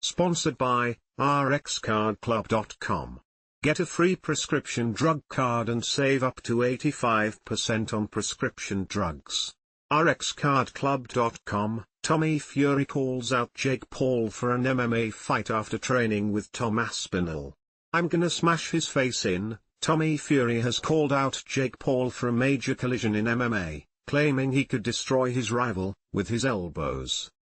Sponsored by RxCardClub.com. Get a free prescription drug card and save up to 85% on prescription drugs. RxCardClub.com. Tommy Fury calls out Jake Paul for an MMA fight after training with Tom Aspinall. "I'm gonna smash his face in." Tommy Fury has called out Jake Paul for a major collision in MMA, claiming he could destroy his rival with his elbows.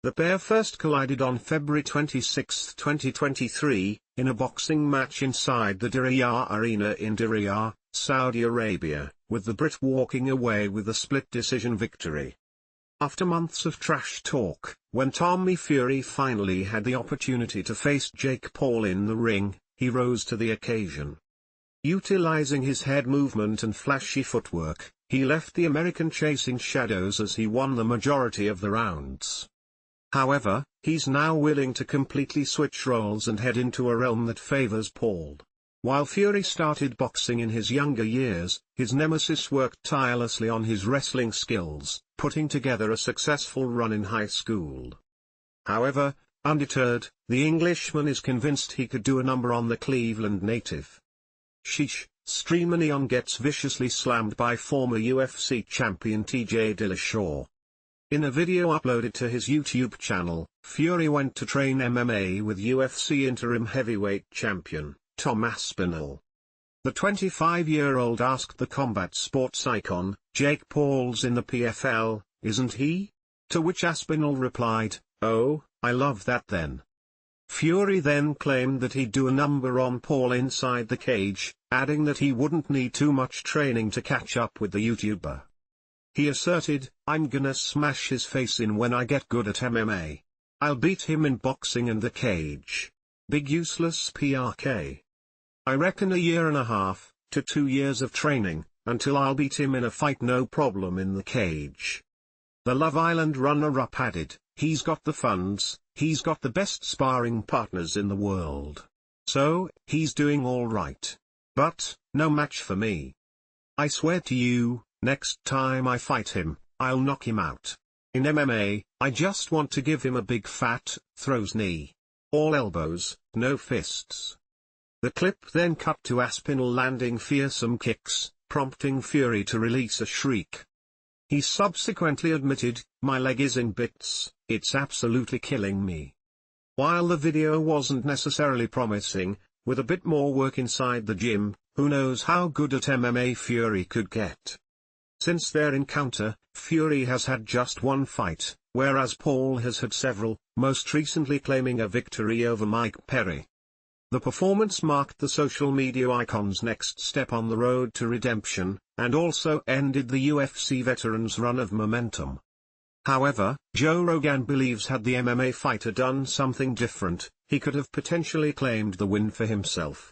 The pair first collided on February 26, 2023, in a boxing match inside the Diriyah Arena in Diriyah, Saudi Arabia, with the Brit walking away with a split decision victory. After months of trash talk, when Tommy Fury finally had the opportunity to face Jake Paul in the ring, he rose to the occasion. Utilizing his head movement and flashy footwork, he left the American chasing shadows as he won the majority of the rounds. However, he's now willing to completely switch roles and head into a realm that favors Paul. While Fury started boxing in his younger years, his nemesis worked tirelessly on his wrestling skills, putting together a successful run in high school. However, undeterred, the Englishman is convinced he could do a number on the Cleveland native. Sheesh, Streamer Neon gets viciously slammed by former UFC champion TJ Dillashaw. In a video uploaded to his YouTube channel, Fury went to train MMA with UFC interim heavyweight champion, Tom Aspinall. The 25-year-old asked the combat sports icon, "Jake Paul's in the PFL, isn't he?" To which Aspinall replied, "Oh, I love that then." Fury then claimed that he'd do a number on Paul inside the cage, adding that he wouldn't need too much training to catch up with the YouTuber. He asserted, "I'm gonna smash his face in when I get good at MMA. I'll beat him in boxing and the cage. Big useless PRK. I reckon 1.5 to 2 years of training, until I'll beat him in a fight no problem in the cage." The Love Island runner-up added, "He's got the funds, he's got the best sparring partners in the world. So, he's doing all right. But, no match for me. I swear to you, next time I fight him, I'll knock him out. In MMA, I just want to give him a big fat, throws knee. All elbows, no fists." The clip then cut to Aspinall landing fearsome kicks, prompting Fury to release a shriek. He subsequently admitted, "My leg is in bits, it's absolutely killing me." While the video wasn't necessarily promising, with a bit more work inside the gym, who knows how good at MMA Fury could get. Since their encounter, Fury has had just one fight, whereas Paul has had several, most recently claiming a victory over Mike Perry. The performance marked the social media icon's next step on the road to redemption, and also ended the UFC veteran's run of momentum. However, Joe Rogan believes had the MMA fighter done something different, he could have potentially claimed the win for himself.